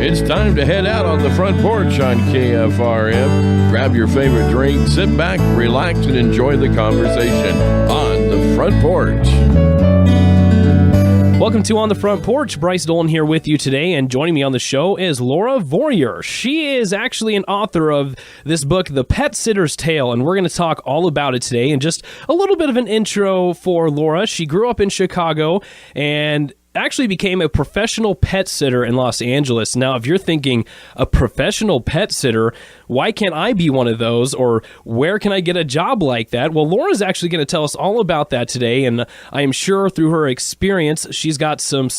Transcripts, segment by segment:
It's time to head out on the front porch on KFRM. Grab your favorite drink, sit back, relax, and enjoy the conversation on the front porch. Welcome to On the Front Porch. Bryce Dolan here with you today, and joining me on the show is Laura Vorreyer. She is actually an author of this book, The Pet Sitter's Tale, and we're going to talk all about it today. And just a little bit of an intro for Laura. She grew up in Chicago and actually became a professional pet sitter in Los Angeles. Now, if you're thinking, a professional pet sitter, why can't I be one of those? Or where can I get a job like that? Well, Laura's actually going to tell us all about that today, and I am sure through her experience, she's got some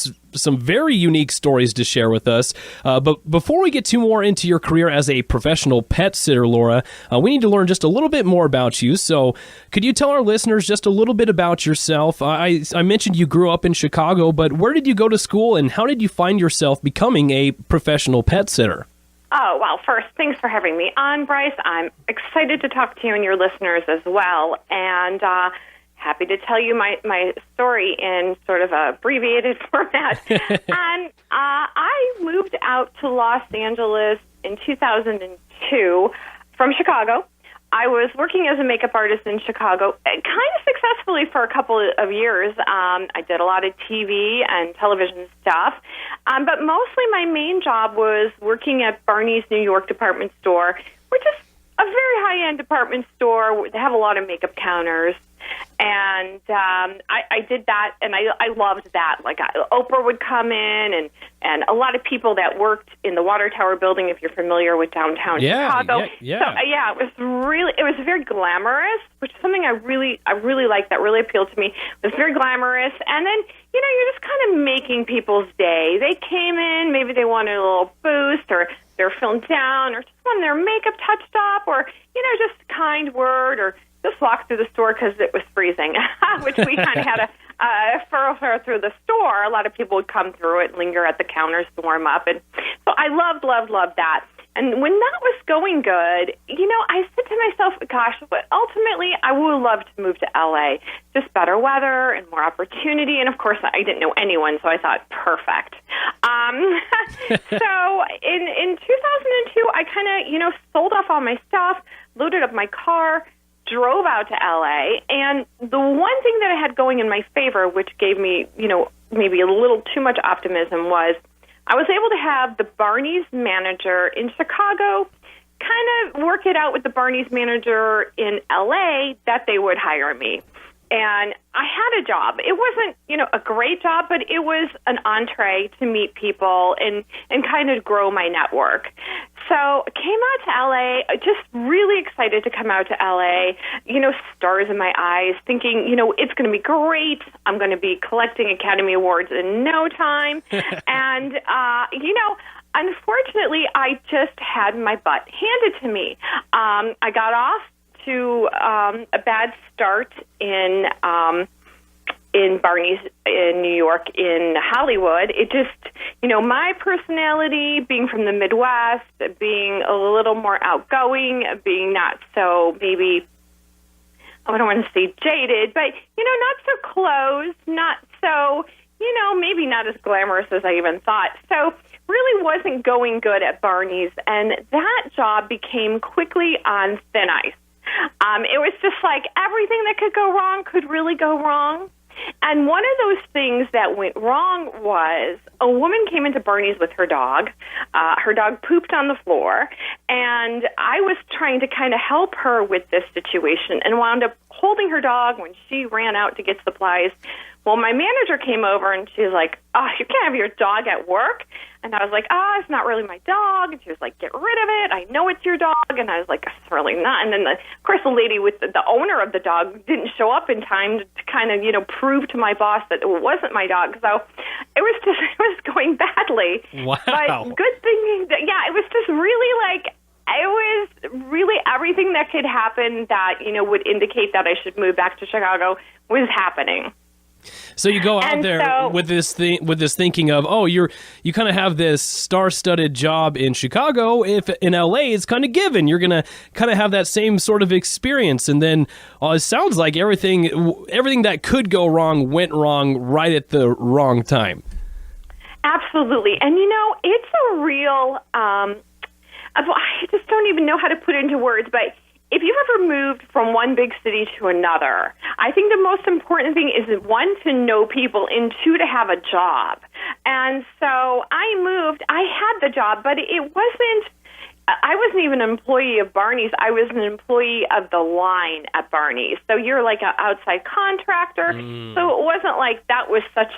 very unique stories to share with us. But before we get too more into your career as a professional pet sitter, Laura, we need to learn just a little bit more about you. So could you tell our listeners just a little bit about yourself? I mentioned you grew up in Chicago, but where did you go to school and how did you find yourself becoming a professional pet sitter? Oh, well, first, thanks for having me on, Bryce. I'm excited to talk to you and your listeners as well. And happy to tell you my story in sort of a abbreviated format. And I moved out to Los Angeles in 2002 from Chicago. I was working as a makeup artist in Chicago, kind of successfully for a couple of years. I did a lot of TV and television stuff, but mostly my main job was working at Barney's New York department store, which is a very high-end department store. They have a lot of makeup counters. And I did that, and I loved that. Like Oprah would come in, and a lot of people that worked in the Water Tower building, if you're familiar with downtown Chicago. Yeah. So, it was very glamorous, which is something I really liked. That really appealed to me. It was very glamorous, and then you're just kind of making people's day. They came in, maybe they wanted a little boost, or they're feeling down, or just wanted their makeup touched up, or just a kind word, or just walked through the store because it was freezing, which we kind of had a thoroughfare through the store. A lot of people would come through it, linger at the counters to warm up. And so I loved that. And when that was going good, I said to myself, gosh, but ultimately I would love to move to L.A. Just better weather and more opportunity. And, of course, I didn't know anyone, so I thought, perfect. So in 2002, I kind of, sold off all my stuff, loaded up my car, drove out to L.A., and the one thing that I had going in my favor, which gave me, maybe a little too much optimism, was I was able to have the Barney's manager in Chicago kind of work it out with the Barney's manager in L.A. that they would hire me. And I had a job. It wasn't, a great job, but it was an entree to meet people and kind of grow my network. So I came out to L.A., just really excited to come out to L.A., stars in my eyes, thinking, it's going to be great. I'm going to be collecting Academy Awards in no time. And, unfortunately, I just had my butt handed to me. I got off to a bad start in Barney's in New York, in Hollywood. It just, my personality, being from the Midwest, being a little more outgoing, being not so maybe, I don't want to say jaded, but, not so close, not so, maybe not as glamorous as I even thought. So really wasn't going good at Barney's, and that job became quickly on thin ice. It was just like everything that could go wrong could really go wrong. And one of those things that went wrong was a woman came into Barney's with her dog. Her dog pooped on the floor, and I was trying to kind of help her with this situation and wound up holding her dog when she ran out to get supplies. Well, my manager came over, and she was like, oh, you can't have your dog at work. And I was like, it's not really my dog. And she was like, get rid of it. I know it's your dog. And I was like, it's really not. And then, of course, the lady with the owner of the dog didn't show up in time to kind of, prove to my boss that it wasn't my dog. So it was going badly. Wow. But good thing, it was just really like, it was really everything that could happen that, would indicate that I should move back to Chicago was happening. So you go out there with this thinking of, you kind of have this star-studded job in Chicago. If in LA, it's kind of given. You're gonna kind of have that same sort of experience, and then it sounds like everything that could go wrong went wrong right at the wrong time. Absolutely. And, it's a real, I just don't even know how to put it into words, but if you've ever moved from one big city to another, I think the most important thing is, one, to know people, and two, to have a job. And so I moved. I had the job, but I wasn't even an employee of Barney's. I was an employee of the line at Barney's. So you're like an outside contractor. So it wasn't like that was such,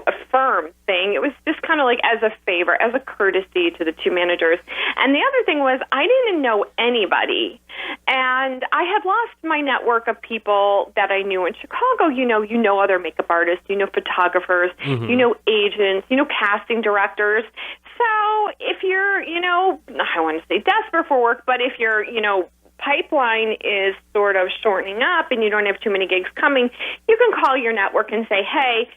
a firm thing. It was just kind of like as a favor, as a courtesy to the two managers. And the other thing was, I didn't know anybody. And I had lost my network of people that I knew in Chicago. You know other makeup artists, photographers, agents, casting directors. So if you're, I want to say desperate for work, but if you're, pipeline is sort of shortening up and you don't have too many gigs coming, you can call your network and say, hey,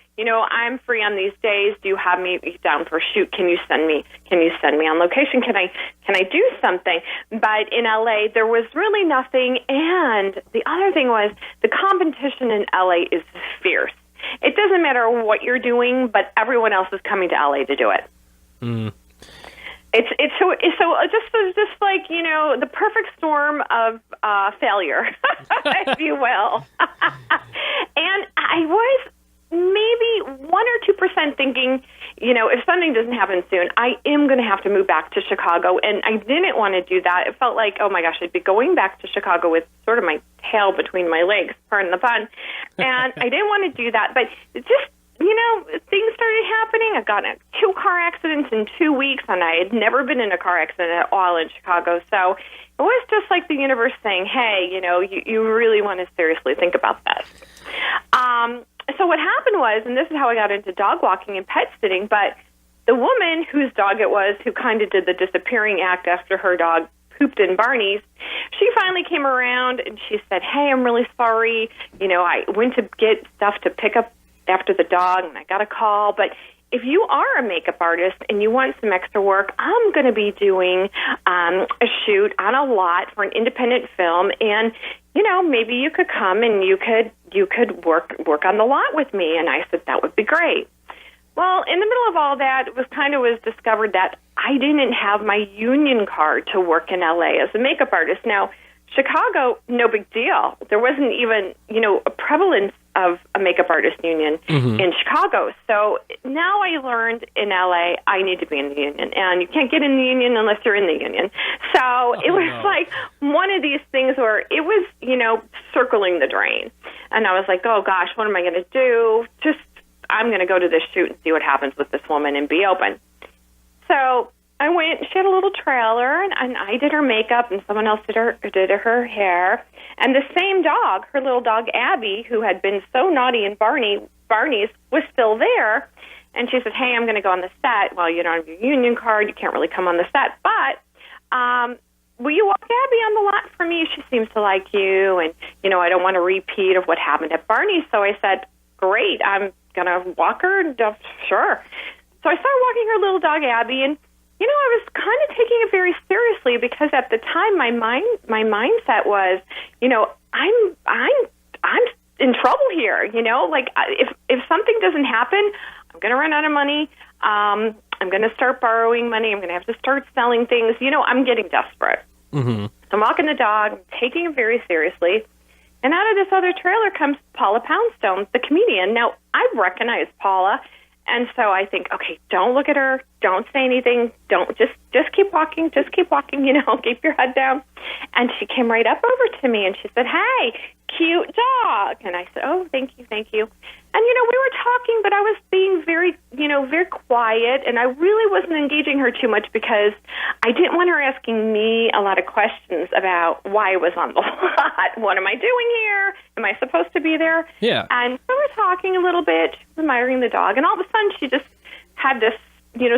I'm free on these days. Do you have me down for a shoot? Can you send me on location? Can I do something? But in LA, there was really nothing. And the other thing was, the competition in LA is fierce. It doesn't matter what you're doing, but everyone else is coming to LA to do it. It's so just like, the perfect storm of failure, if you will. And I was maybe 1 or 2% thinking, if something doesn't happen soon, I am going to have to move back to Chicago. And I didn't want to do that. It felt like, oh my gosh, I'd be going back to Chicago with sort of my tail between my legs, pardon the pun. And I didn't want to do that, but it just, things started happening. I got in 2 car accidents in 2 weeks, and I had never been in a car accident at all in Chicago. So it was just like the universe saying, hey, you really want to seriously think about this. So what happened was, and this is how I got into dog walking and pet sitting, but the woman whose dog it was who kind of did the disappearing act after her dog pooped in Barney's, she finally came around and she said, hey, I'm really sorry. I went to get stuff to pick up after the dog, and I got a call. But if you are a makeup artist and you want some extra work, I'm going to be doing a shoot on a lot for an independent film, and maybe you could come and you could work on the lot with me. And I said that would be great. Well, in the middle of all that, it was discovered that I didn't have my union card to work in LA as a makeup artist. Now, Chicago, no big deal. There wasn't even, a prevalence of a makeup artist union in Chicago. So now I learned in LA, I need to be in the union. And you can't get in the union unless you're in the union. So it was like one of these things where it was, circling the drain. And I was like, oh gosh, what am I going to do? I'm going to go to this shoot and see what happens with this woman and be open. So I went, she had a little trailer, and I did her makeup, and someone else did her hair. And the same dog, her little dog Abby, who had been so naughty in Barney's, was still there. And she said, hey, I'm going to go on the set. Well, you don't have your union card. You can't really come on the set. But will you walk Abby on the lot for me? She seems to like you. And, I don't want a repeat of what happened at Barney's. So I said, great, I'm going to walk her. Sure. So I started walking her little dog Abby, and I was kind of taking it very seriously because at the time my mindset was, I'm in trouble here. Like if something doesn't happen, I'm going to run out of money. I'm going to start borrowing money. I'm going to have to start selling things. I'm getting desperate. So I'm walking the dog, taking it very seriously. And out of this other trailer comes Paula Poundstone, the comedian. Now, I recognize Paula. And so I think, okay, don't look at her, don't say anything, don't just keep walking, keep your head down. And she came right up over to me and she said, hey, cute dog. And I said, oh, thank you. And, we were talking, but I was being very, very quiet, and I really wasn't engaging her too much because I didn't want her asking me a lot of questions about why I was on the lot. What am I doing here? Am I supposed to be there? Yeah. And so we're talking a little bit. She was admiring the dog, and all of a sudden she just had this,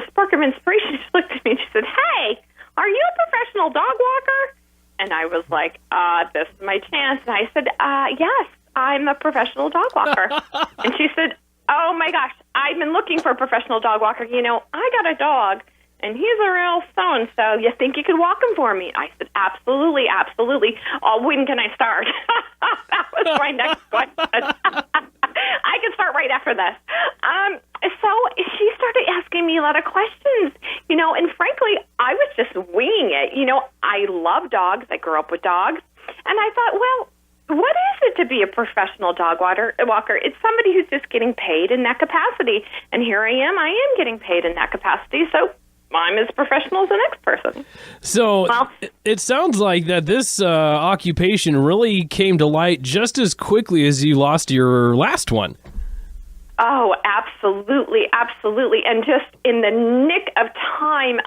spark of inspiration. She looked at me and she said, hey, are you a professional dog walker? And I was like, this is my chance. And I said, yes, I'm a professional dog walker. And she said, oh my gosh, I've been looking for a professional dog walker. I got a dog, and he's a real so you think you could walk him for me? I said, absolutely. Oh, when can I start? That was my next question. I can start right after this. So she started asking me a lot of questions, and frankly, I was just winging it. I love dogs. I grew up with dogs. And I thought, well, what is it to be a professional dog walker? It's somebody who's just getting paid in that capacity. And here I am getting paid in that capacity. So I'm as professional as the next person. So it sounds like that this occupation really came to light just as quickly as you lost your last one. Oh, absolutely, absolutely. And just in the nick of time,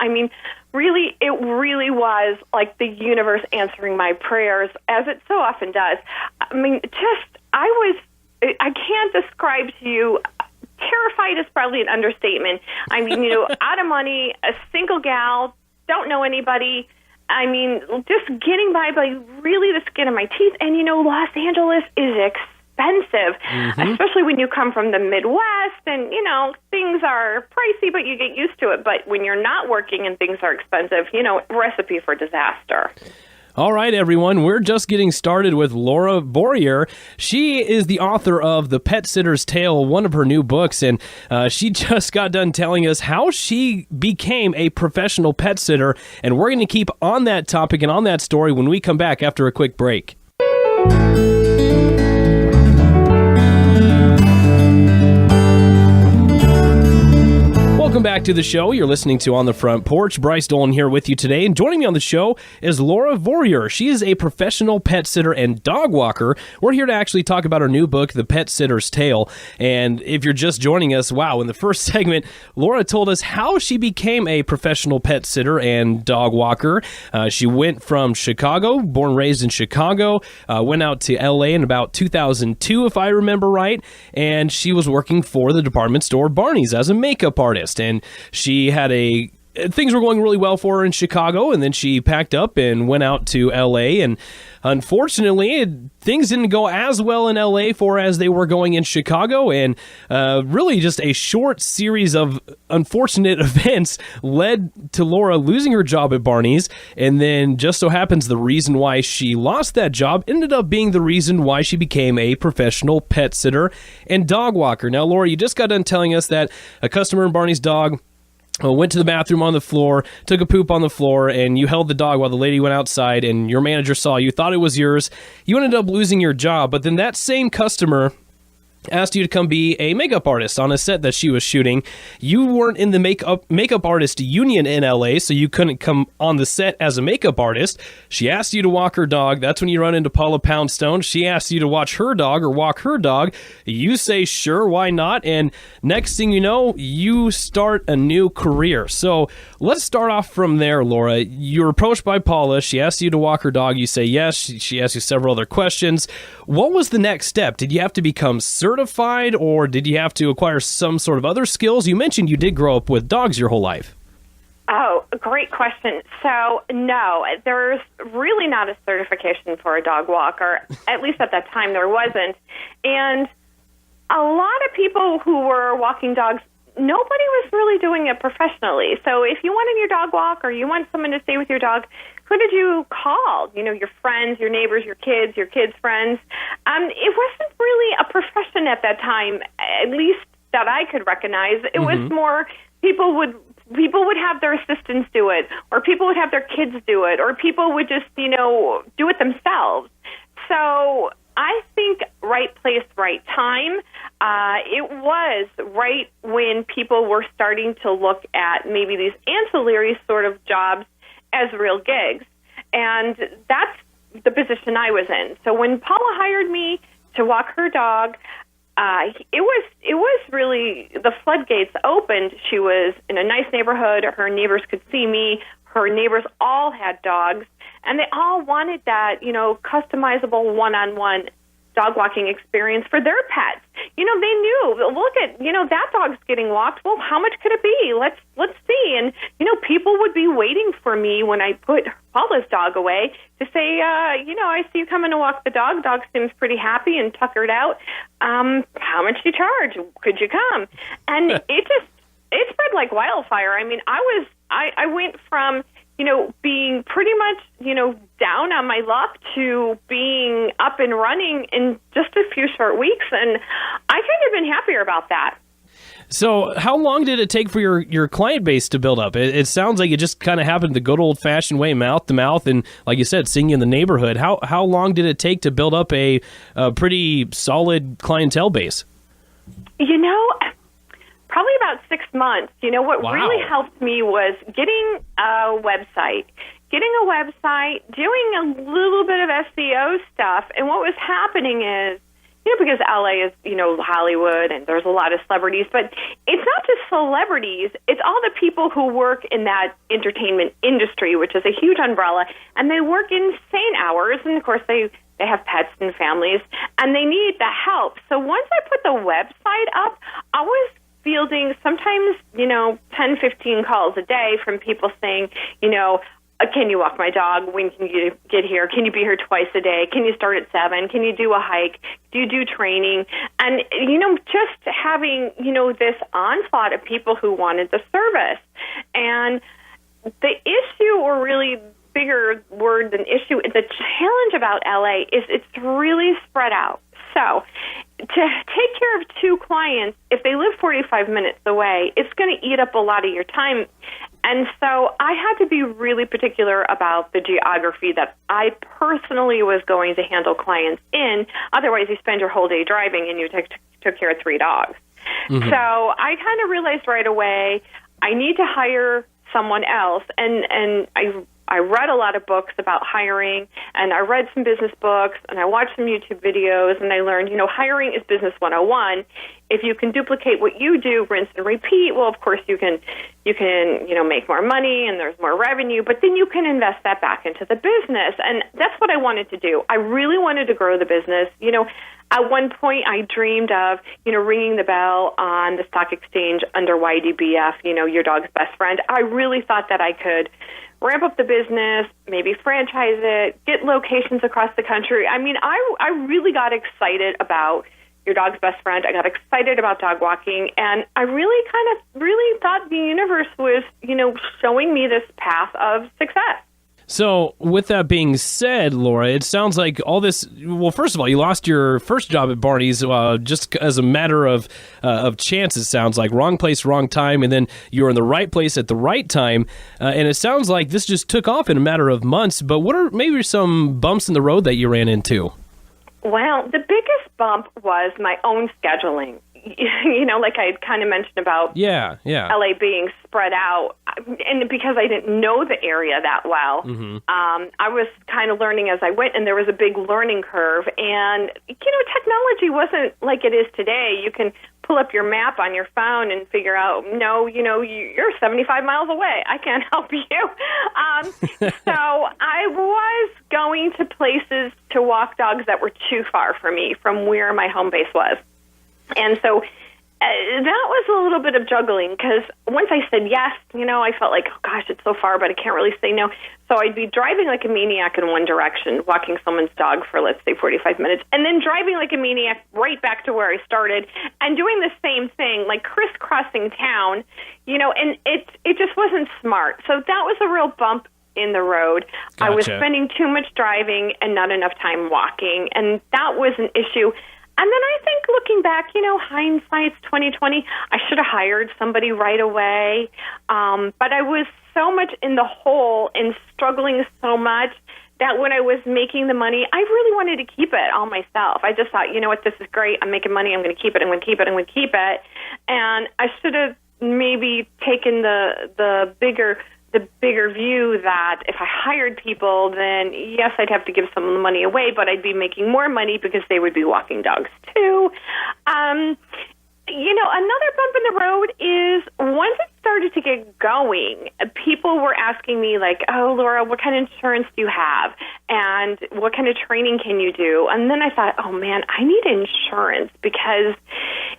really, it really was like the universe answering my prayers, as it so often does. I can't describe to you, terrified is probably an understatement. Out of money, a single gal, don't know anybody. Just getting by really the skin of my teeth. And, Los Angeles is expensive, especially when you come from the Midwest and, things are pricey, but you get used to it. But when you're not working and things are expensive, recipe for disaster. All right, everyone, we're just getting started with Laura Vorreyer. She is the author of The Pet Sitter's Tale, one of her new books, and she just got done telling us how she became a professional pet sitter, and we're going to keep on that topic and on that story when we come back after a quick break. Welcome back to the show. You're listening to On the Front Porch. Bryce Dolan here with you today. And joining me on the show is Laura Vorreyer. She is a professional pet sitter and dog walker. We're here to actually talk about her new book, The Pet Sitter's Tale. And if you're just joining us, wow, in the first segment, Laura told us how she became a professional pet sitter and dog walker. She went from Chicago, born and raised in Chicago, went out to LA in about 2002, if I remember right. And she was working for the department store Barney's as a makeup artist. And she had things were going really well for her in Chicago, and then she packed up and went out to LA, and unfortunately, things didn't go as well in LA for as they were going in Chicago, and really just a short series of unfortunate events led to Laura losing her job at Barney's, and then just so happens the reason why she lost that job ended up being the reason why she became a professional pet sitter and dog walker. Now, Laura, you just got done telling us that a customer in Barney's dog went to the bathroom on the floor, took a poop on the floor, and you held the dog while the lady went outside, and your manager saw you, thought it was yours. You ended up losing your job, but then that same customer asked you to come be a makeup artist on a set that she was shooting. You weren't in the makeup artist union in LA, so you couldn't come on the set as a makeup artist. She asked you to walk her dog. That's when you run into Paula Poundstone. She asked you to watch her dog or walk her dog. You say, sure, why not? And next thing you know, you start a new career. So let's start off from there, Laura. You're approached by Paula. She asked you to walk her dog. You say yes. She asked you several other questions. What was the next step? Did you have to become certified, or did you have to acquire some sort of other skills? You mentioned you did grow up with dogs your whole life. Oh, great question. So, no, there's really not a certification for a dog walker. At least at that time, there wasn't. And a lot of people who were walking dogs, nobody was really doing it professionally. So if you wanted your dog walk or you want someone to stay with your dog, who did you call? Your friends, your neighbors, your kids' friends. It wasn't really a profession at that time, at least that I could recognize. It was more people would have their assistants do it, or people would have their kids do it, or people would just, do it themselves. So I think right place, right time. It was right when people were starting to look at maybe these ancillary sort of jobs as real gigs. And that's the position I was in. So when Paula hired me to walk her dog, it was really the floodgates opened. She was in a nice neighborhood. Her neighbors could see me. Her neighbors all had dogs, and they all wanted that, customizable one-on-one dog walking experience for their pets. They knew, look at, that dog's getting walked. Well, how much could it be? Let's see. And, people would be waiting for me when I put Paula's dog away to say, I see you coming to walk the dog. Dog seems pretty happy and tuckered out. How much do you charge? Could you come? And it spread like wildfire. I went from, being pretty much, down on my luck to being up and running in just a few short weeks. And I kind of been happier about that. So how long did it take for your client base to build up? It sounds like it just kind of happened the good old-fashioned way, mouth to mouth, and like you said, seeing you in the neighborhood. How long did it take to build up a pretty solid clientele base? Probably about 6 months. What Wow. really helped me was getting a website, doing a little bit of SEO stuff. And what was happening is, because LA is, Hollywood, and there's a lot of celebrities, but it's not just celebrities, it's all the people who work in that entertainment industry, which is a huge umbrella, and they work insane hours, and of course they have pets and families, and they need the help. So once I put the website up, I was fielding sometimes, 10, 15 calls a day from people saying, can you walk my dog? When can you get here? Can you be here twice a day? Can you start at 7? Can you do a hike? Do you do training? And, just having, this onslaught of people who wanted the service. And the issue, or really bigger word than issue, the challenge about LA is it's really spread out. So to take care of 2 clients, if they live 45 minutes away, it's going to eat up a lot of your time. And so I had to be really particular about the geography that I personally was going to handle clients in. Otherwise, you spend your whole day driving and you took care of 3 dogs. Mm-hmm. So I kind of realized right away I need to hire someone else. And I read a lot of books about hiring, and I read some business books, and I watched some YouTube videos, and I learned, hiring is business 101. If you can duplicate what you do, rinse and repeat, well, of course you can, make more money and there's more revenue, but then you can invest that back into the business. And that's what I wanted to do. I really wanted to grow the business. At one point I dreamed of, ringing the bell on the stock exchange under YDBF, your dog's best friend. I really thought that I could ramp up the business, maybe franchise it, get locations across the country. I mean, I really got excited about your dog's best friend. I got excited about dog walking, and I really thought the universe was, showing me this path of success. So with that being said, Laura, it sounds like all this, well, first of all, you lost your first job at Barney's just as a matter of chance, it sounds like. Wrong place, wrong time, and then you were in the right place at the right time. And it sounds like this just took off in a matter of months. But what are maybe some bumps in the road that you ran into? Well, the biggest bump was my own scheduling. Like I had kind of mentioned about LA being spread out, and because I didn't know the area that well, mm-hmm. I was kind of learning as I went, and there was a big learning curve. And, technology wasn't like it is today. You can pull up your map on your phone and figure out, you're 75 miles away. I can't help you. So I was going to places to walk dogs that were too far for me from where my home base was. And so that was a little bit of juggling, because once I said yes, I felt like, oh gosh, it's so far, but I can't really say no. So I'd be driving like a maniac in one direction, walking someone's dog for, let's say, 45 minutes, and then driving like a maniac right back to where I started and doing the same thing, like crisscrossing town, and it just wasn't smart. So that was a real bump in the road. Gotcha. I was spending too much driving and not enough time walking, and that was an issue. And then I think looking back, hindsight's 20/20. I should have hired somebody right away. But I was so much in the hole and struggling so much that when I was making the money, I really wanted to keep it all myself. I just thought, this is great. I'm making money. I'm going to keep it. I'm going to keep it. I'm going to keep it. And I should have maybe taken the bigger view that if I hired people, then yes, I'd have to give some of the money away, but I'd be making more money because they would be walking dogs too. Another bump in the road is once it started to get going, people were asking me like, oh, Laura, what kind of insurance do you have? And what kind of training can you do? And then I thought, oh man, I need insurance because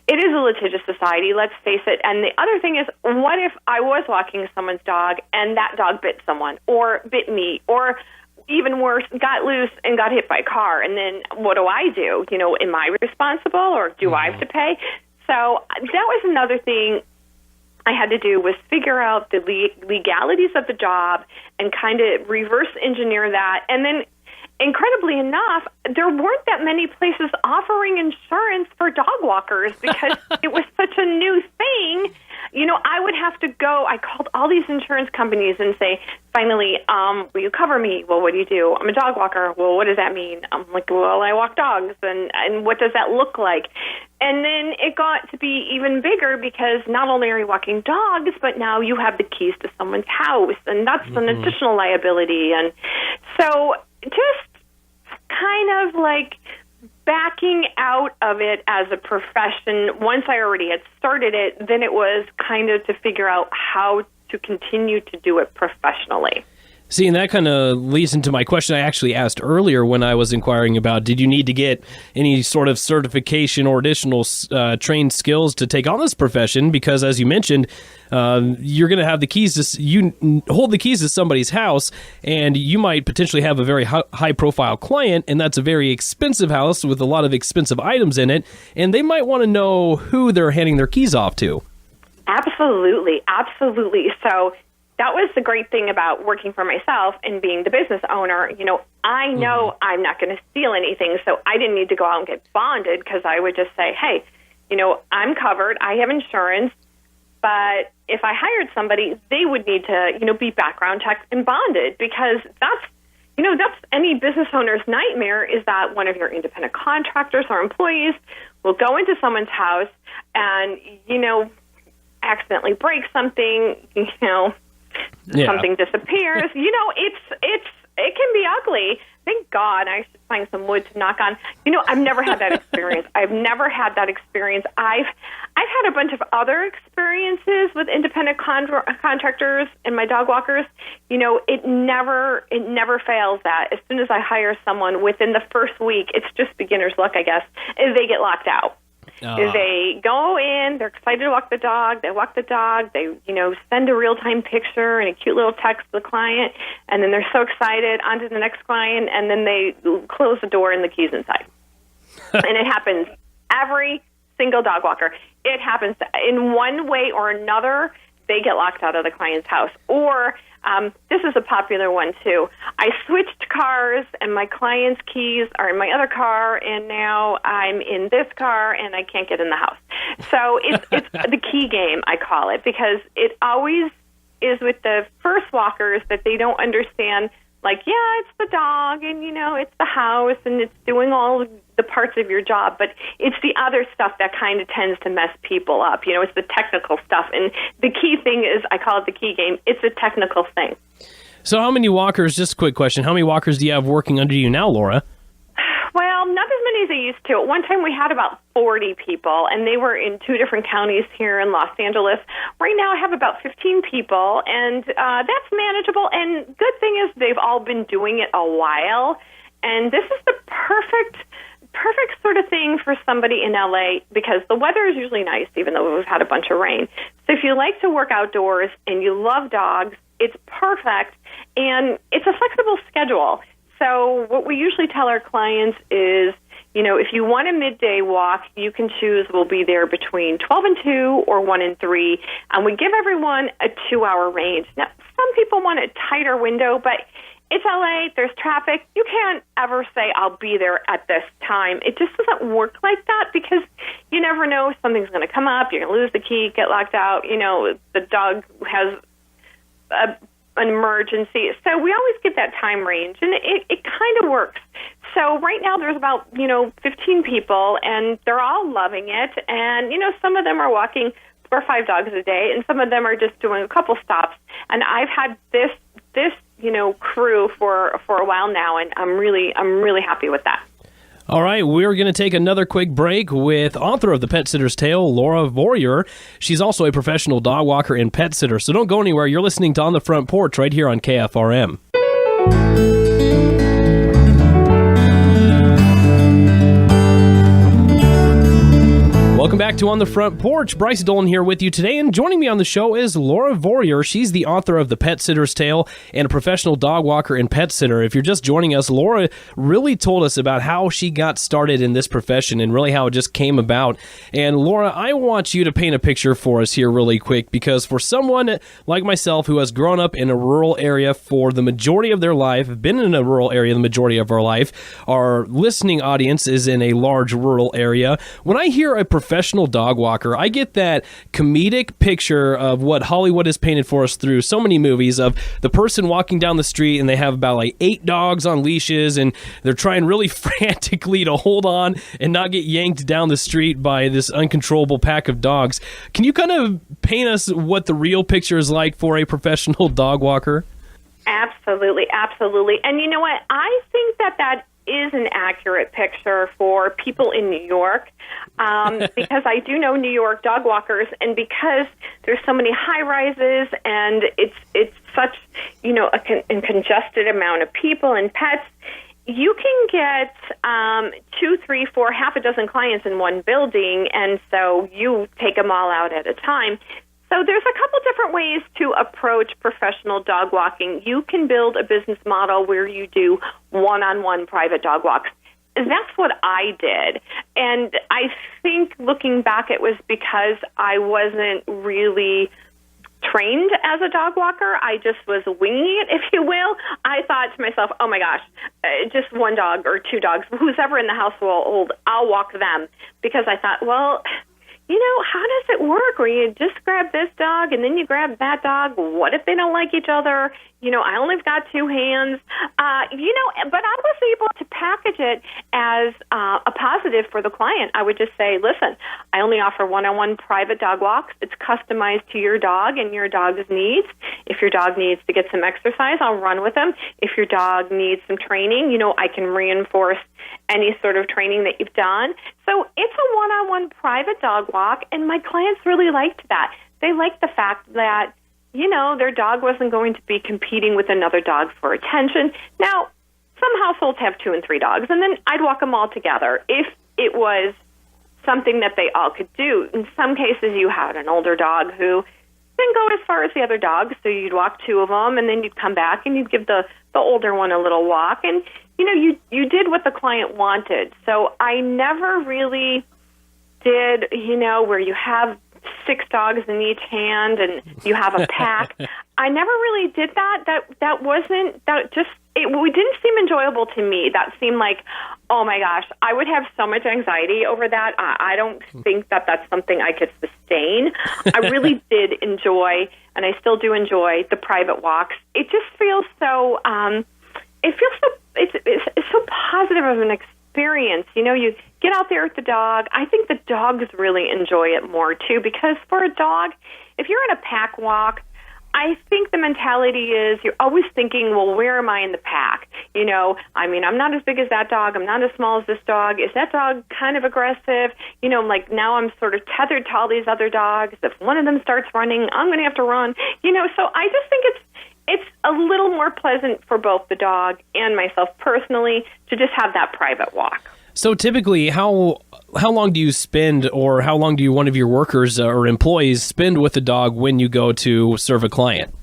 it is a litigious society, let's face it. And the other thing is, what if I was walking someone's dog and that dog bit someone or bit me, or even worse, got loose and got hit by a car? And then what do I do? Am I responsible, or do I have to pay? So that was another thing I had to do was figure out the legalities of the job and kind of reverse engineer that. And then, incredibly enough, there weren't that many places offering insurance for dog walkers because it was such a new thing. I would have to go. I called all these insurance companies and say, finally, will you cover me? Well, what do you do? I'm a dog walker. Well, what does that mean? I'm like, well, I walk dogs. And what does that look like? And then it got to be even bigger because not only are you walking dogs, but now you have the keys to someone's house, and that's an additional liability. And so just kind of like backing out of it as a profession. Once I already had started it, then it was kind of to figure out how to continue to do it professionally. See, and that kind of leads into my question I actually asked earlier when I was inquiring about, did you need to get any sort of certification or additional trained skills to take on this profession? Because as you mentioned, you're going to have the keys you hold the keys to somebody's house, and you might potentially have a very high profile client, and that's a very expensive house with a lot of expensive items in it, and they might want to know who they're handing their keys off to. Absolutely. So that was the great thing about working for myself and being the business owner. I know I'm not going to steal anything, so I didn't need to go out and get bonded because I would just say, hey, I'm covered. I have insurance. But if I hired somebody, they would need to, be background checked and bonded because that's any business owner's nightmare is that one of your independent contractors or employees will go into someone's house and, accidentally break something, something disappears. It can be ugly. Thank God I should find some wood to knock on. I've never had that experience. I've had a bunch of other experiences with independent contractors and my dog walkers. It never fails that as soon as I hire someone within the first week, it's just beginner's luck, I guess, is they get locked out. They go in, they're excited to walk the dog, they walk the dog, they, send a real-time picture and a cute little text to the client, and then they're so excited, on to the next client, and then they close the door and the key's inside. And it happens every single dog walker. It happens in one way or another, they get locked out of the client's house. Or this is a popular one, too. I switched cars, and my client's keys are in my other car, and now I'm in this car, and I can't get in the house. So it's the key game, I call it, because it always is with the first walkers that they don't understand, like, yeah, it's the dog, and, it's the house, and it's doing all the parts of your job, but it's the other stuff that kind of tends to mess people up. It's the technical stuff, and the key thing is, I call it the key game, it's a technical thing. So how many walkers, just a quick question, how many walkers do you have working under you now, Laura? Well, not as many as I used to. At one time, we had about 40 people, and they were in 2 different counties here in Los Angeles. Right now, I have about 15 people, and that's manageable. And good thing is they've all been doing it a while, and this is the perfect sort of thing for somebody in LA because the weather is usually nice, even though we've had a bunch of rain. So if you like to work outdoors and you love dogs, it's perfect, and it's a flexible schedule. So what we usually tell our clients is, if you want a midday walk, you can choose. We'll be there between 12 and 2 or 1 and 3, and we give everyone a 2-hour range. Now, some people want a tighter window, but it's LA, there's traffic. You can't ever say, I'll be there at this time. It just doesn't work like that because you never know. Something's going to come up. You're going to lose the key, get locked out. The dog has an emergency. So we always give that time range, and it kind of works. So right now there's about, 15 people, and they're all loving it. And, some of them are walking 4 or 5 dogs a day, and some of them are just doing a couple stops. And I've had this crew for a while now, and I'm really happy with that. All right, we're going to take another quick break with author of The Pet Sitter's Tale, Laura Vorreyer. She's also a professional dog walker and pet sitter, so don't go anywhere. You're listening to On the Front Porch right here on KFRM. Welcome back to On the Front Porch. Bryce Dolan here with you today, and joining me on the show is Laura Vorreyer. She's the author of The Pet Sitter's Tale and a professional dog walker and pet sitter. If you're just joining us, Laura really told us about how she got started in this profession and really how it just came about. And Laura, I want you to paint a picture for us here really quick, because for someone like myself who has grown up in a rural area for the majority of their life, been in a rural area the majority of our life, our listening audience is in a large rural area. When I hear a professional dog walker, I get that comedic picture of what Hollywood has painted for us through so many movies of the person walking down the street and they have about like 8 dogs on leashes and they're trying really frantically to hold on and not get yanked down the street by this uncontrollable pack of dogs. Can you kind of paint us what the real picture is like for a professional dog walker? Absolutely, absolutely. And you know what? I think that is an accurate picture for people in New York, because I do know New York dog walkers, and because there's so many high rises and it's such, a congested amount of people and pets, you can get 2, 3, 4, half a dozen clients in one building, and so you take them all out at a time. So there's a couple different ways to approach professional dog walking. You can build a business model where you do one-on-one private dog walks. That's what I did. And I think looking back, it was because I wasn't really trained as a dog walker. I just was winging it, if you will. I thought to myself, oh my gosh, just one dog or 2 dogs, who's ever in the household, I'll walk them. Because I thought, well, how does it work where you just grab this dog and then you grab that dog? What if they don't like each other? I only got 2 hands. But I was able to package it as a positive for the client. I would just say, listen, I only offer one-on-one private dog walks. It's customized to your dog and your dog's needs. If your dog needs to get some exercise, I'll run with them. If your dog needs some training, I can reinforce any sort of training that you've done. So it's a one-on-one private dog walk, and my clients really liked that. They liked the fact that, their dog wasn't going to be competing with another dog for attention. Now, some households have 2 and 3 dogs, and then I'd walk them all together if it was something that they all could do. In some cases, you had an older dog who didn't go as far as the other dogs, so you'd walk 2 of them, and then you'd come back and you'd give the older one a little walk. And, you did what the client wanted. So I never really did, where you have 6 dogs in each hand and you have a pack. I never really did that. It didn't seem enjoyable to me. That seemed like, oh my gosh, I would have so much anxiety over that. I don't think that that's something I could sustain. I really did enjoy, and I still do enjoy, the private walks. It just feels so, it's so positive of an experience. You get out there with the dog. I think the dogs really enjoy it more too, because for a dog, if you're in a pack walk, I think the mentality is you're always thinking, well, where am I in the pack? I'm not as big as that dog. I'm not as small as this dog. Is that dog kind of aggressive? Now I'm sort of tethered to all these other dogs. If one of them starts running, I'm going to have to run. So I just think it's a little more pleasant for both the dog and myself personally to just have that private walk. So typically, how long do you spend, or how long do one of your workers or employees spend with the dog when you go to serve a client?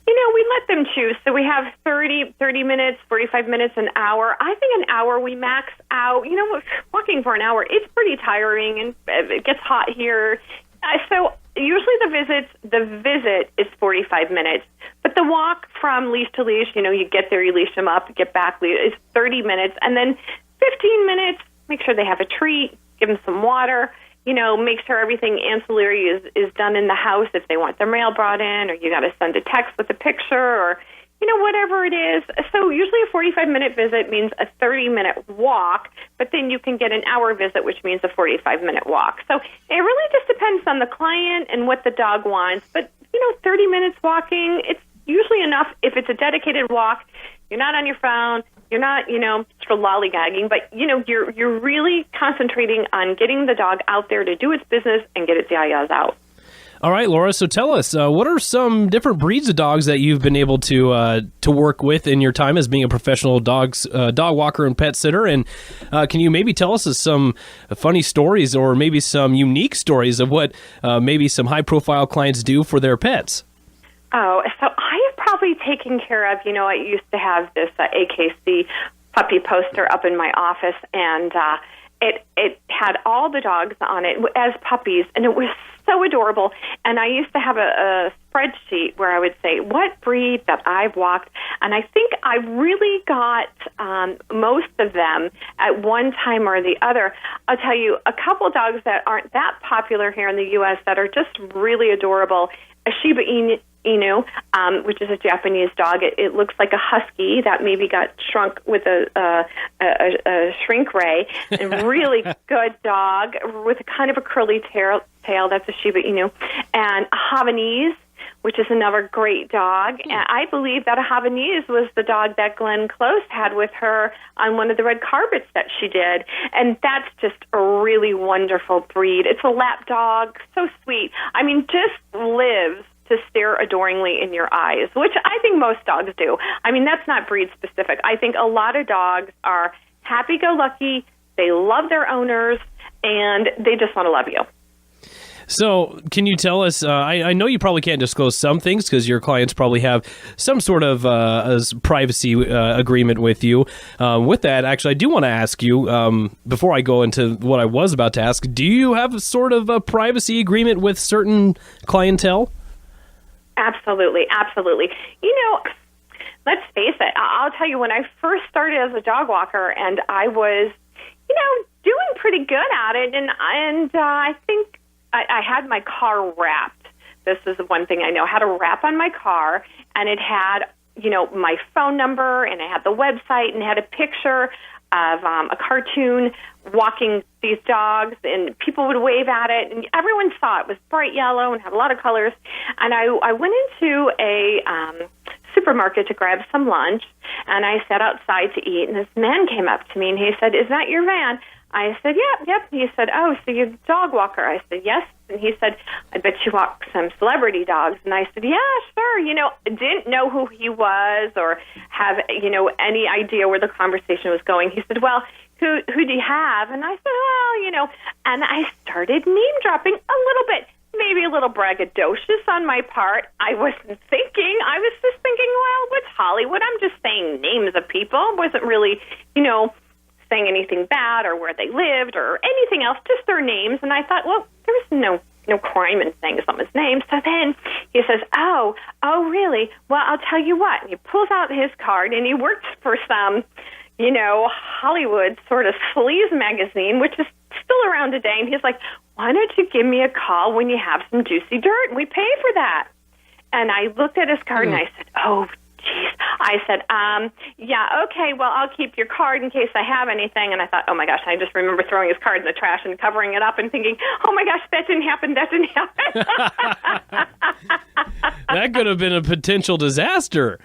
We let them choose. So we have 30 minutes, 45 minutes, an hour. I think an hour we max out. Walking for an hour, it's pretty tiring, and it gets hot here. So usually the visit is 45 minutes. But the walk from leash to leash, you get there, you leash them up, get back, is 30 minutes. And then 15 minutes, make sure they have a treat, give them some water, make sure everything ancillary is done in the house if they want their mail brought in, or you got to send a text with a picture, or, whatever it is. So usually a 45-minute visit means a 30-minute walk, but then you can get an hour visit, which means a 45-minute walk. So it really just depends on the client and what the dog wants. But, 30 minutes walking, it's usually enough. If it's a dedicated walk, you're not on your phone, you're not, sort of lollygagging, but, you're really concentrating on getting the dog out there to do its business and get its yayas out. All right, Laura. So tell us, what are some different breeds of dogs that you've been able to work with in your time as being a professional dog walker and pet sitter? And can you maybe tell us some funny stories or maybe some unique stories of what maybe some high-profile clients do for their pets? Oh, so I have probably taken care of, I used to have this AKC puppy poster up in my office, and it had all the dogs on it as puppies, and it was so adorable. And I used to have a spreadsheet where I would say what breed that I've walked, and I think I really got most of them at one time or the other. I'll tell you a couple dogs that aren't that popular here in the U.S. that are just really adorable. A Shiba Inu, which is a Japanese dog. It looks like a husky that maybe got shrunk with a shrink ray. And really good dog with a kind of a curly tail. That's a Shiba Inu. And a Havanese, which is another great dog. And I believe that a Havanese was the dog that Glenn Close had with her on one of the red carpets that she did. And that's just a really wonderful breed. It's a lap dog, so sweet. I mean, just lives to stare adoringly in your eyes, which I think most dogs do. I mean, that's not breed specific. I think a lot of dogs are happy-go-lucky, they love their owners, and they just want to love you. So can you tell us, I know you probably can't disclose some things because your clients probably have some sort of privacy agreement with you. With that, actually, I do want to ask you, before I go into what I was about to ask, do you have a sort of a privacy agreement with certain clientele? Absolutely, absolutely. Let's face it, I'll tell you, when I first started as a dog walker and I was, doing pretty good at it, and I think I had my car wrapped. This is the one thing I know. I had a wrap on my car, and it had, my phone number, and it had the website, and it had a picture of a cartoon walking these dogs, and people would wave at it, and everyone saw it. It was bright yellow and had a lot of colors. And I went into a supermarket to grab some lunch, and I sat outside to eat, and this man came up to me, and he said, "Is that your van?" I said, yep. He said, "Oh, so you're a dog walker?" I said, "Yes." And he said, "I bet you walk some celebrity dogs." And I said, "Yeah, sure." Didn't know who he was or have, any idea where the conversation was going. He said, "Well, who do you have?" And I said, "Well, and I started name dropping a little bit, maybe a little braggadocious on my part. I wasn't thinking. I was just thinking, well, what's Hollywood? I'm just saying names of people. I wasn't really, saying anything bad or where they lived or anything else, just their names." And I thought, well, there's no crime in saying someone's name. So then he says, oh, really? Well, I'll tell you what. And he pulls out his card, and he works for some, Hollywood sort of sleaze magazine, which is still around today. And he's like, "Why don't you give me a call when you have some juicy dirt, and we pay for that?" And I looked at his card, and I said, "Oh, geez." I said, "Yeah, okay, well, I'll keep your card in case I have anything." And I thought, oh, my gosh, I just remember throwing his card in the trash and covering it up and thinking, oh, my gosh, that didn't happen. That could have been a potential disaster.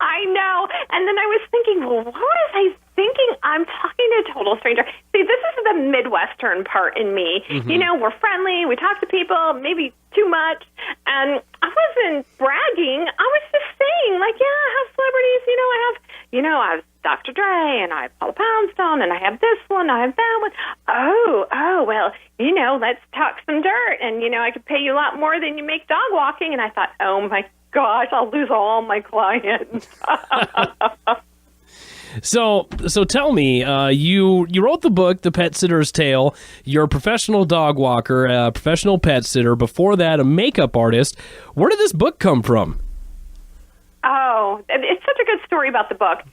I know. And then I was thinking, well, what was I thinking? I'm talking to a total stranger. See, this is the Midwestern part in me. Mm-hmm. We're friendly. We talk to people, maybe too much. And I wasn't bragging. I was just saying, like, yeah, I have celebrities. I have Dr. Dre, and I have Paula Poundstone, and I have this one, I have that one. Oh, well, let's talk some dirt. And, I could pay you a lot more than you make dog walking. And I thought, oh, my gosh, I'll lose all my clients. So tell me, you wrote the book, The Pet Sitter's Tale. You're a professional dog walker, a professional pet sitter. Before that, a makeup artist. Where did this book come from? Oh, it's such a good story about the book.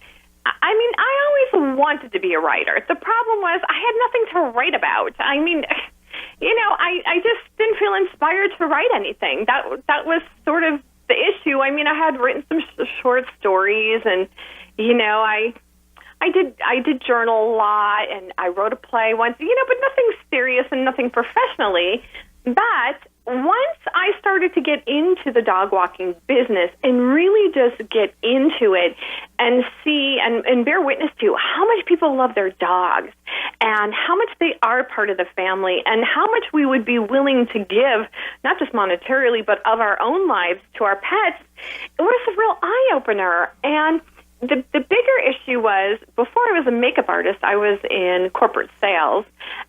I mean, I always wanted to be a writer. The problem was I had nothing to write about. I mean, I just didn't feel inspired to write anything. That was sort of the issue. I mean, I had written some short stories, and I did journal a lot, and I wrote a play once, but nothing serious and nothing professionally. But once I started to get into the dog walking business and really just get into it and see and bear witness to how much people love their dogs and how much they are part of the family and how much we would be willing to give, not just monetarily, but of our own lives to our pets, it was a real eye-opener. And the bigger issue was, before I was a makeup artist, I was in corporate sales,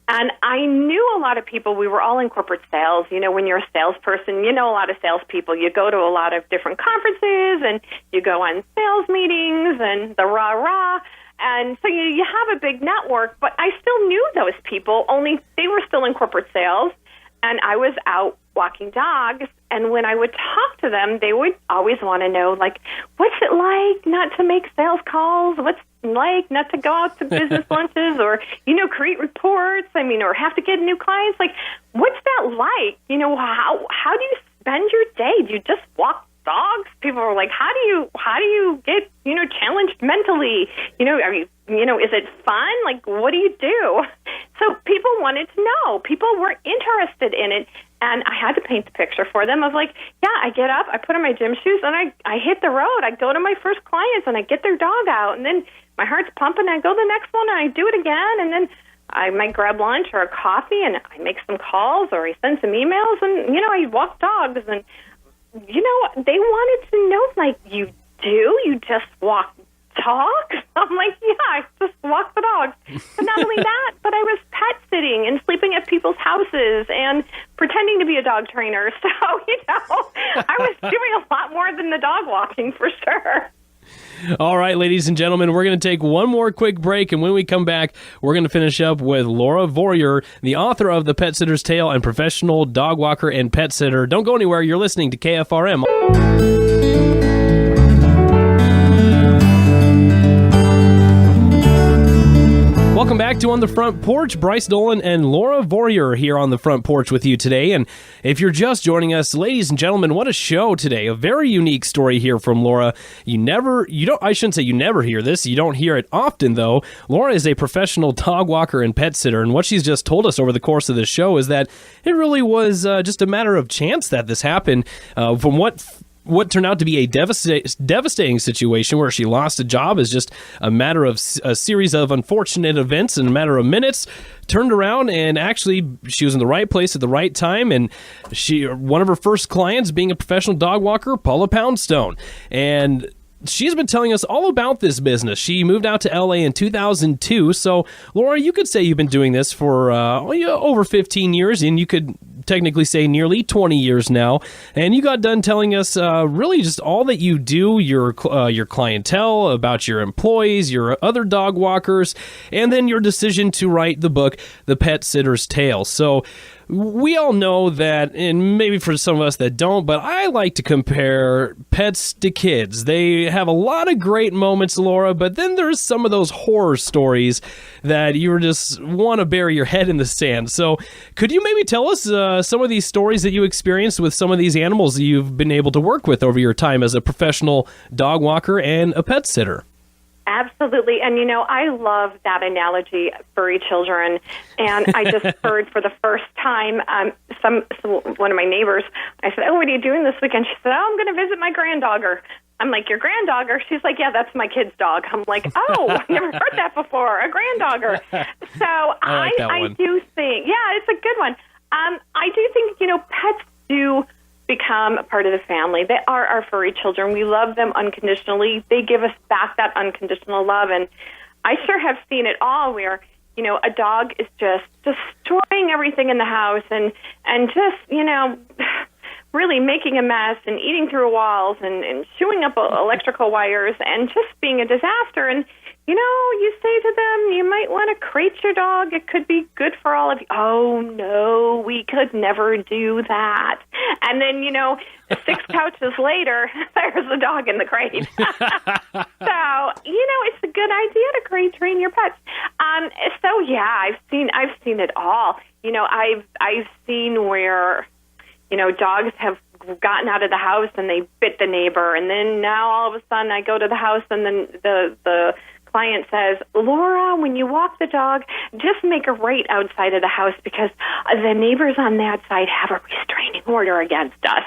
and I knew a lot of people. We were all in corporate sales. You know, when you're a salesperson, you know a lot of salespeople. You go to a lot of different conferences, and you go on sales meetings and the rah-rah. And so you have a big network, but I still knew those people, only they were still in corporate sales, and I was out walking dogs. And when I would talk to them, they would always want to know, like, what's it like not to make sales calls? What's it like not to go out to business lunches or, you know, create reports? I mean, or have to get new clients? Like, what's that like? You know, how do you spend your day? Do you just walk dogs? People are like, how do you get, you know, challenged mentally? You know, I mean, you know, is it fun? Like, what do you do? So people wanted to know. People were interested in it. And I had to paint the picture for them of, like, yeah, I get up, I put on my gym shoes, and I hit the road. I go to my first clients, and I get their dog out. And then my heart's pumping. I go to the next one, and I do it again. And then I might grab lunch or a coffee, and I make some calls, or I send some emails, and, you know, I walk dogs. And, you know, they wanted to know, like, you just walk dogs? I'm like, yeah, I just walk the dogs. But not only that, but I was pet sitting and sleeping at people's houses and pretending to be a dog trainer. So, you know, I was doing a lot more than the dog walking, for sure. All right, ladies and gentlemen, we're going to take one more quick break, and when we come back, we're going to finish up with Laura Vorreyer, the author of The Pet Sitter's Tale and professional dog walker and pet sitter. Don't go anywhere. You're listening to KFRM. Welcome back to On the Front Porch. Bryce Dolan and Laura Vorreyer here on the front porch with you today. And if you're just joining us, ladies and gentlemen, what a show today. A very unique story here from Laura. I shouldn't say you never hear this. You don't hear it often, though. Laura is a professional dog walker and pet sitter. And what she's just told us over the course of this show is that it really was just a matter of chance that this happened. From what turned out to be a devastating situation where she lost a job is just a matter of a series of unfortunate events in a matter of minutes, turned around, and actually she was in the right place at the right time. And one of her first clients being a professional dog walker, Paula Poundstone. And she's been telling us all about this business. She moved out to LA in 2002. So, Laura, you could say you've been doing this for over 15 years, and you could technically say nearly 20 years now. And you got done telling us really just all that you do, your clientele, about your employees, your other dog walkers, and then your decision to write the book, The Pet Sitter's Tale. So, we all know that, and maybe for some of us that don't, but I like to compare pets to kids. They have a lot of great moments, Laura, but then there's some of those horror stories that you just want to bury your head in the sand. So could you maybe tell us some of these stories that you experienced with some of these animals that you've been able to work with over your time as a professional dog walker and a pet sitter? Absolutely. And, you know, I love that analogy, furry children. And I just heard for the first time one of my neighbors, I said, oh, what are you doing this weekend? She said, oh, I'm going to visit my granddogger. I'm like, your granddogger? She's like, yeah, that's my kid's dog. I'm like, oh, I've never heard that before, a granddogger. So I do think, yeah, it's a good one. I do think, you know, pets do become a part of the family. They are our furry children. We love them unconditionally. They give us back that unconditional love. And I sure have seen it all where, you know, a dog is just destroying everything in the house and just, you know, really making a mess and eating through walls and chewing up electrical wires and just being a disaster. And, you know, you say to them, you might want to crate your dog. It could be good for all of you. Oh, no, we could never do that. And then, you know, 6 couches later, there's a dog in the crate. So, you know, it's a good idea to crate train your pets. So, yeah, I've seen it all. You know, I've seen where, you know, dogs have gotten out of the house and they bit the neighbor. And then now all of a sudden I go to the house and then the client says, Laura, when you walk the dog, just make a right outside of the house because the neighbors on that side have a restraining order against us.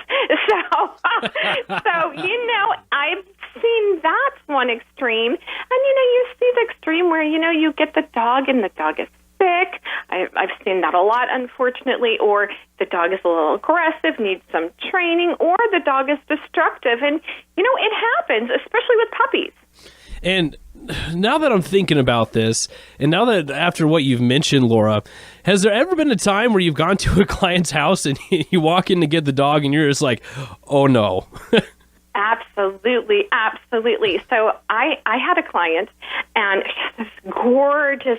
So you know, I've seen that one extreme. And, you know, you see the extreme where, you know, you get the dog and the dog is I've seen that a lot, unfortunately, or the dog is a little aggressive, needs some training, or the dog is destructive. And, it happens, especially with puppies. And now that I'm thinking about this, and now that after what you've mentioned, Laura, has there ever been a time where you've gone to a client's house and you walk in to get the dog and you're just like, oh no? Absolutely, absolutely. So I had a client, and she had this gorgeous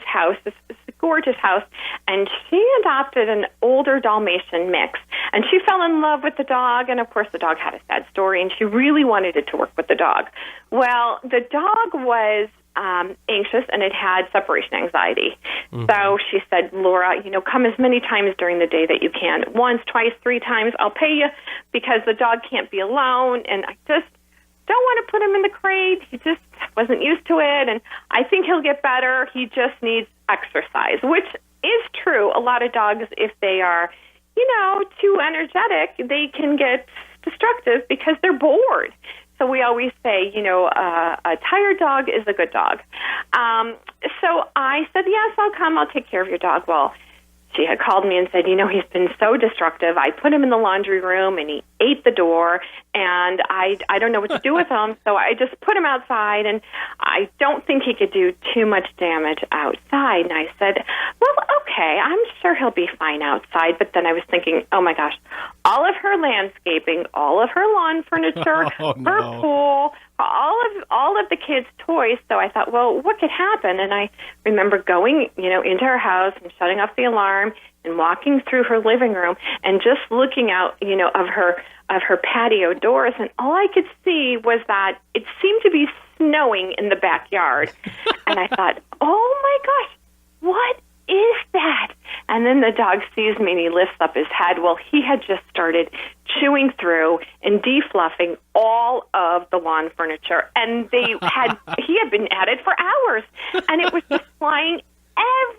house, and she adopted an older Dalmatian mix, and she fell in love with the dog, and of course the dog had a sad story, and she really wanted it to work with the dog. Well, the dog was anxious, and it had separation anxiety. Mm-hmm. So she said, Laura, come as many times during the day that you can. Once, twice, 3 times, I'll pay you, because the dog can't be alone, and I just don't want to put him in the crate. He just wasn't used to it, and I think he'll get better. He just needs exercise, which is true. A lot of dogs, if they are, too energetic, they can get destructive because they're bored. So we always say, a tired dog is a good dog. So I said, yes, I'll come. I'll take care of your dog. Well, she had called me and said, he's been so destructive. I put him in the laundry room, and he ate the door, and I don't know what to do with him, so I just put him outside, and I don't think he could do too much damage outside. And I said, well, okay, I'm sure he'll be fine outside. But then I was thinking, oh, my gosh, all of her landscaping, all of her lawn furniture, her pool, all of the kids' toys. So I thought, well, what could happen? And I remember going, into her house and shutting off the alarm and walking through her living room and just looking out, of her patio doors. And all I could see was that it seemed to be snowing in the backyard. And I thought, oh my gosh, what is that? And then the dog sees me and he lifts up his head. Well, he had just started chewing through and defluffing all of the lawn furniture. And he had been at it for hours. And it was just flying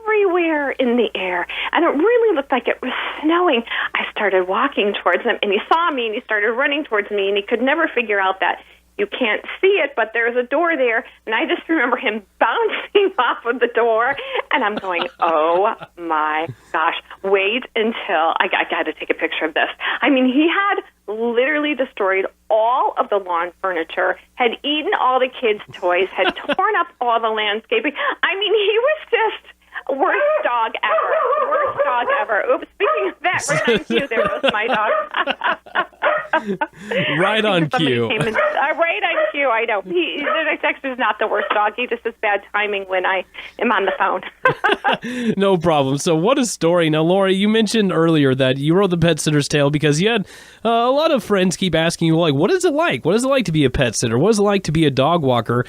everywhere in the air. And it really looked like it was snowing. I started walking towards him, and he saw me, and he started running towards me, and he could never figure out that you can't see it, but there's a door there. And I just remember him bouncing off of the door, and I'm going, oh my gosh, wait until I got to take a picture of this. I mean, he had literally destroyed all of the lawn furniture, had eaten all the kids' toys, had torn up all the landscaping. I mean, he was just worst dog ever. Oops, speaking of that, right on cue, there goes my dog. Right on cue. Right on cue, I know. Dexter's not the worst dog. He just has bad timing when I am on the phone. No problem. So what a story. Now, Laura, you mentioned earlier that you wrote The Pet Sitter's Tale because you had a lot of friends keep asking you, like, what is it like? What is it like to be a pet sitter? What is it like to be a dog walker?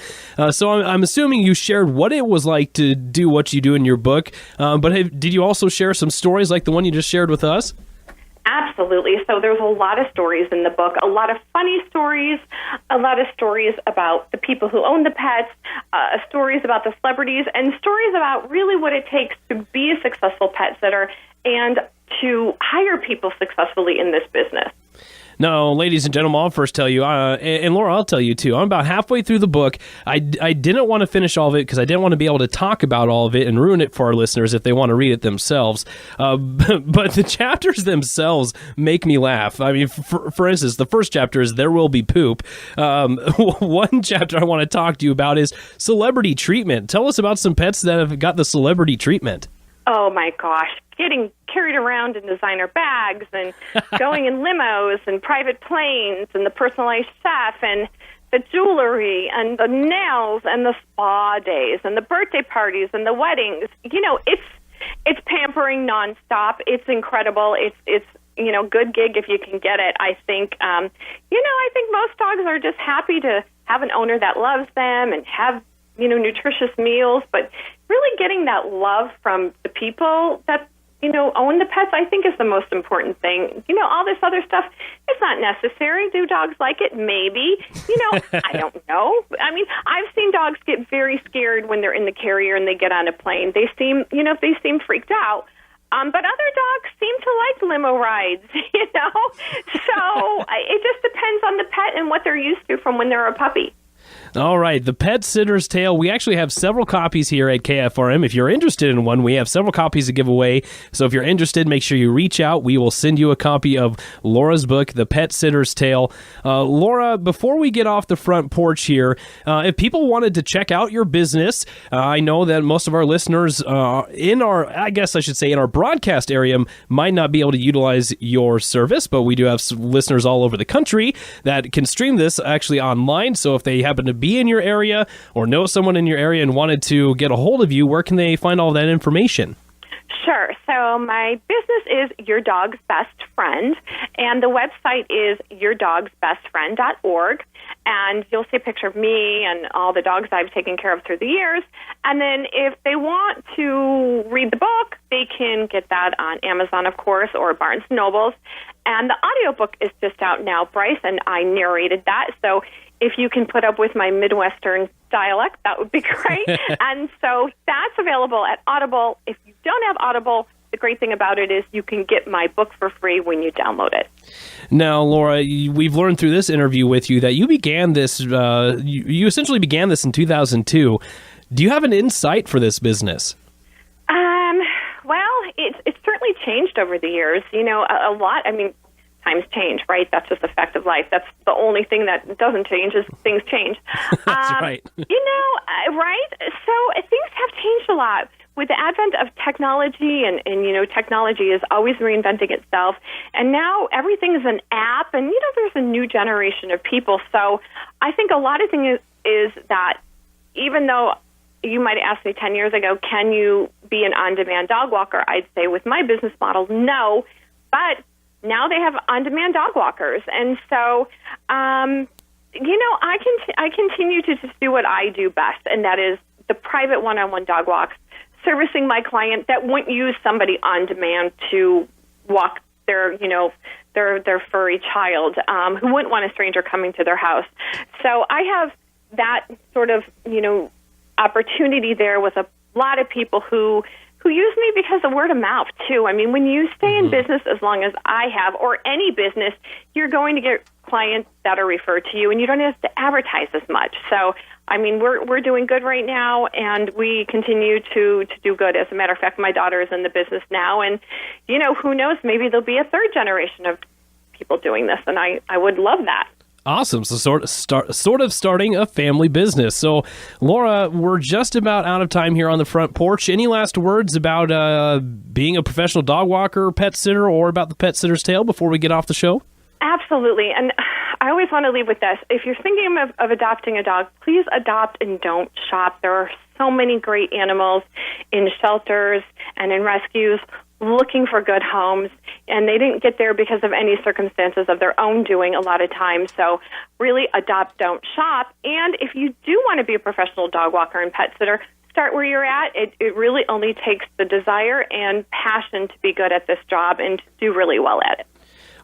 So I'm assuming you shared what it was like to do what you do in your book, but did you also share some stories like the one you just shared with us? Absolutely. So there's a lot of stories in the book, a lot of funny stories, a lot of stories about the people who own the pets, stories about the celebrities, and stories about really what it takes to be a successful pet sitter and to hire people successfully in this business. Now, ladies and gentlemen, I'll first tell you, and Laura, I'll tell you too, I'm about halfway through the book. I didn't want to finish all of it because I didn't want to be able to talk about all of it and ruin it for our listeners if they want to read it themselves. But the chapters themselves make me laugh. I mean, for instance, the first chapter is There Will Be Poop. One chapter I want to talk to you about is celebrity treatment. Tell us about some pets that have got the celebrity treatment. Oh, my gosh. Getting carried around in designer bags and going in limos and private planes and the personalized chef and the jewelry and the nails and the spa days and the birthday parties and the weddings. It's pampering nonstop. It's incredible. It's good gig if you can get it. I think, I think most dogs are just happy to have an owner that loves them and have, nutritious meals, but really getting that love from the people that, own the pets, I think is the most important thing. All this other stuff, it's not necessary. Do dogs like it? Maybe. I don't know. I mean, I've seen dogs get very scared when they're in the carrier and they get on a plane. They seem freaked out. But other dogs seem to like limo rides, So it just depends on the pet and what they're used to from when they're a puppy. All right, The Pet Sitter's Tale. We actually have several copies here at KFRM. If you're interested in one, we have several copies to give away. So if you're interested, make sure you reach out. We will send you a copy of Laura's book, The Pet Sitter's Tale. Laura, before we get off the front porch here, if people wanted to check out your business, I know that most of our listeners in our broadcast area might not be able to utilize your service, but we do have listeners all over the country that can stream this actually online. So if they happen to be in your area or know someone in your area and wanted to get a hold of you, where can they find all that information? Sure. So my business is Your Dog's Best Friend, and the website is yourdogsbestfriend.org. And you'll see a picture of me and all the dogs I've taken care of through the years. And then if they want to read the book, they can get that on Amazon, of course, or Barnes & Nobles. And the audiobook is just out now, Bryce, and I narrated that. So if you can put up with my Midwestern dialect, that would be great. And so that's available at Audible. If you don't have Audible, the great thing about it is you can get my book for free when you download it. Now, Laura, we've learned through this interview with you that you began this, you essentially began this in 2002. Do you have an insight for this business? Well, it's certainly changed over the years. You know, a lot. I mean, times change, right? That's just a fact of life. That's the only thing that doesn't change is things change. That's right. Right? So things have changed a lot. With the advent of technology, and technology is always reinventing itself, and now everything is an app, and, there's a new generation of people. So I think a lot of things is that even though you might have asked me 10 years ago, can you be an on-demand dog walker? I'd say with my business model, no, but now they have on-demand dog walkers. And so, I continue to just do what I do best, and that is the private one-on-one dog walks, servicing my client that wouldn't use somebody on demand to walk their furry child, who wouldn't want a stranger coming to their house. So I have that sort of, opportunity there with a lot of people who use me because of word of mouth, too. I mean, when you stay in business as long as I have, or any business, you're going to get clients that are referred to you, and you don't have to advertise as much. So, I mean, we're doing good right now, and we continue to do good. As a matter of fact, my daughter is in the business now, and, who knows, maybe there'll be a third generation of people doing this, and I would love that. Awesome. So sort of starting a family business. So, Laura, we're just about out of time here on the front porch. Any last words about being a professional dog walker, pet sitter, or about the Pet Sitter's Tale before we get off the show? Absolutely. And I always want to leave with this. If you're thinking of adopting a dog, please adopt and don't shop. There are so many great animals in shelters and in rescues looking for good homes, and they didn't get there because of any circumstances of their own doing a lot of times. So really adopt, don't shop. And if you do want to be a professional dog walker and pet sitter, start where you're at. It really only takes the desire and passion to be good at this job and to do really well at it.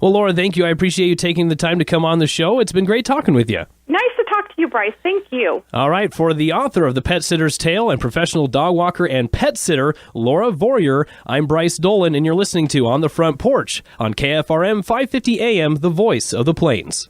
Well, Laura, thank you. I appreciate you taking the time to come on the show. It's been great talking with you. Nice to talk to you, Bryce. Thank you. All right. For the author of The Pet Sitter's Tale and professional dog walker and pet sitter, Laura Vorreyer, I'm Bryce Dolan, and you're listening to On the Front Porch on KFRM 550 AM, the voice of the Plains.